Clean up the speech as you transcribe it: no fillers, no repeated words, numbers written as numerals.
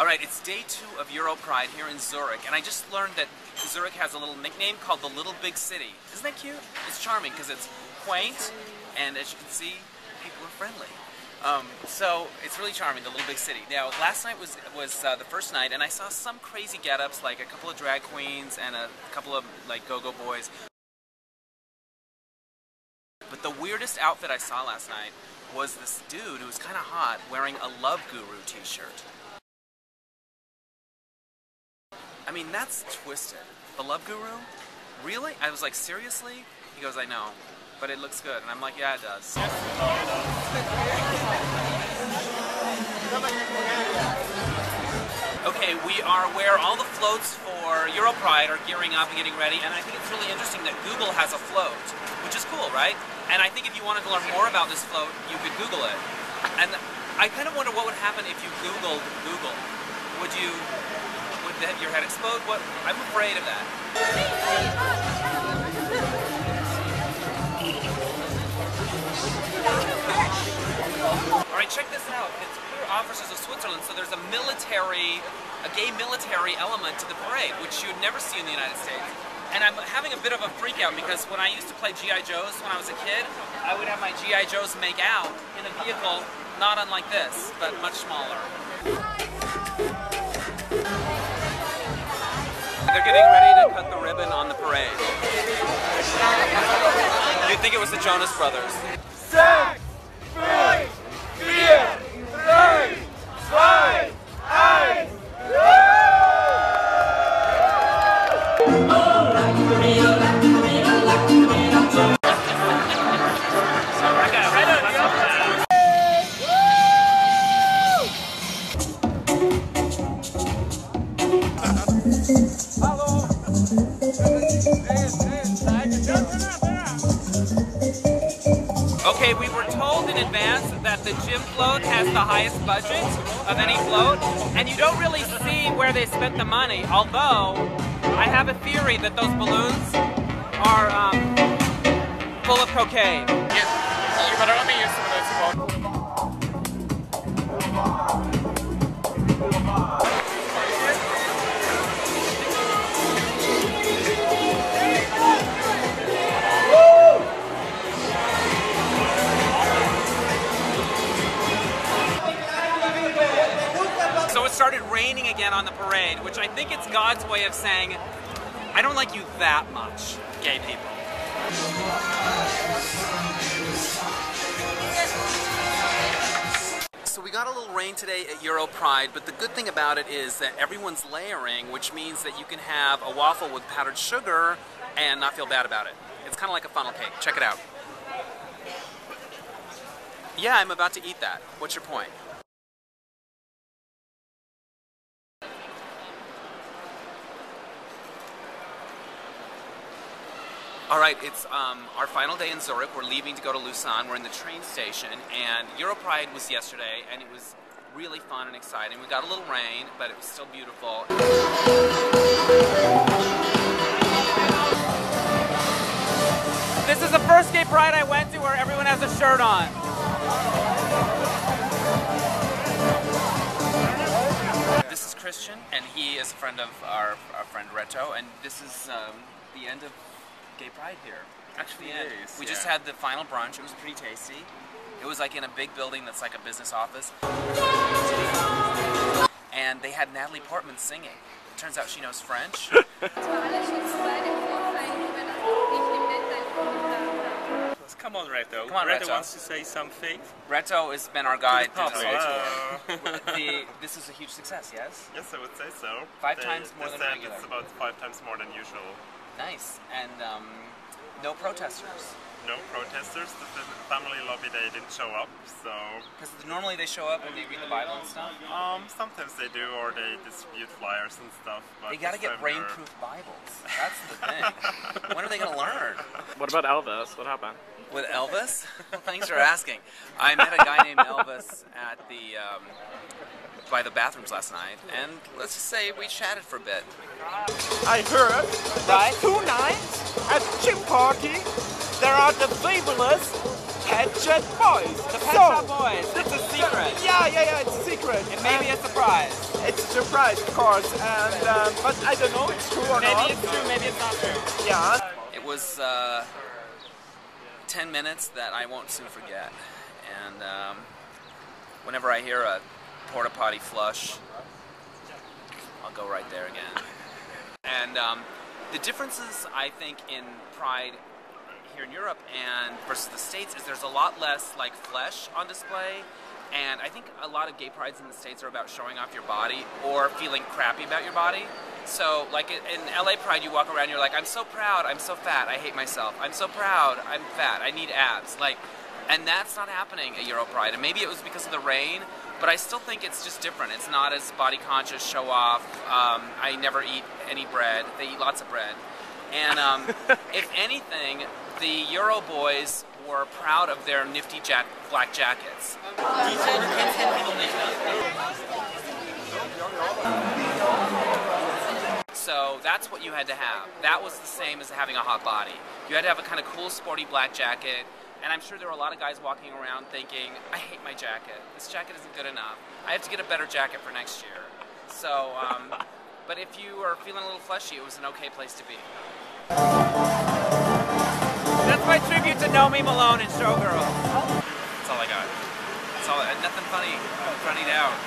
Alright, it's day 2 of Europride here in Zurich, and I just learned that Zurich has a little nickname called the Little Big City. Isn't that cute? It's charming because it's quaint, and as you can see, people are friendly. So it's really charming, the Little Big City. Now, last night was the first night, and I saw some crazy get-ups, like a couple of drag queens and a couple of like go-go boys. But the weirdest outfit I saw last night was this dude who was kind of hot wearing a Love Guru t-shirt. I mean, that's twisted. The Love Guru? Really? I was like, seriously? He goes, I know, but it looks good. And I'm like, yeah, it does. Okay, we are where all the floats for Europride are gearing up and getting ready, and I think it's really interesting that Google has a float, which is cool, right? And I think if you wanted to learn more about this float, you could Google it. And I kind of wonder what would happen if you Googled Google. Would your head explode? What? I'm afraid of that. Alright, check this out. It's Pure Officers of Switzerland, so there's a gay military element to the parade, which you'd never see in the United States. And I'm having a bit of a freak out because when I used to play G.I. Joes when I was a kid, I would have my G.I. Joes make out in a vehicle not unlike this, but much smaller. They're getting ready to cut the ribbon on the parade. You'd think it was the Jonas Brothers. 6, 5, 4, 3, 2, 1. Okay, we were told in advance that the gym float has the highest budget of any float, and you don't really see where they spent the money, although I have a theory that those balloons are full of cocaine. Yes, you better let me use some of those as well. So it started raining again on the parade, which I think it's God's way of saying, I don't like you that much, gay people. So we got a little rain today at Europride, but the good thing about it is that everyone's layering, which means that you can have a waffle with powdered sugar and not feel bad about it. It's kind of like a funnel cake. Check it out. Yeah, I'm about to eat that. What's your point? Alright, it's our final day in Zurich. We're leaving to go to Lausanne. We're in the train station, and Europride was yesterday, and it was really fun and exciting. We got a little rain, but it was still beautiful. This is the first gay pride I went to where everyone has a shirt on. This is Christian, and he is a friend of our friend Reto, and this is the end of Gay Pride here. Actually, we just had the final brunch. It was pretty tasty. It was like in a big building that's like a business office. And they had Natalie Portman singing. It turns out she knows French. Come on, Reto. Come on, Reto. Reto wants to say something. Reto has been our guide to this Hello. whole tour. This is a huge success, yes? Yes, I would say so. Five times more than said regular. It's about 5 times more than usual. Nice. And no protesters. No protesters. The family lobby, they didn't show up, so... Because normally they show up and they read the Bible and stuff? Sometimes they do, or they distribute flyers and stuff. But they gotta get rainproof Bibles. That's the thing. When are they gonna learn? What about Elvis? What happened? With Elvis? Well, thanks for asking. I met a guy named Elvis at the by the bathrooms last night, and let's just say we chatted for a bit. I heard that tonight at the gym party there are the fabulous Pet Shop Boys. The Pet Shop Boys. It's a secret. Yeah, it's a secret. It may be a surprise. It's a surprise, of course, and but I don't know if it's true or not. Maybe it's true, maybe it's not true. Yeah. It was 10 minutes that I won't soon forget. And whenever I hear a porta potty flush, I'll go right there again. And the differences, I think, in Pride here in Europe and versus the States is there's a lot less like flesh on display. And I think a lot of gay prides in the States are about showing off your body or feeling crappy about your body. So, like in LA Pride, you walk around, you're like, I'm so proud, I'm so fat, I hate myself. I'm so proud, I'm fat, I need abs. Like, and that's not happening at Europride. And maybe it was because of the rain, but I still think it's just different. It's not as body conscious, show off. I never eat any bread. They eat lots of bread. And if anything, the Euroboys were proud of their nifty black jackets. So that's what you had to have. That was the same as having a hot body. You had to have a kind of cool, sporty black jacket. And I'm sure there were a lot of guys walking around thinking, I hate my jacket. This jacket isn't good enough. I have to get a better jacket for next year. So, but if you are feeling a little fleshy, it was an okay place to be. That's my tribute to Nomi Malone and Showgirls. That's all I got. That's all. Nothing funny. I'm funnied out.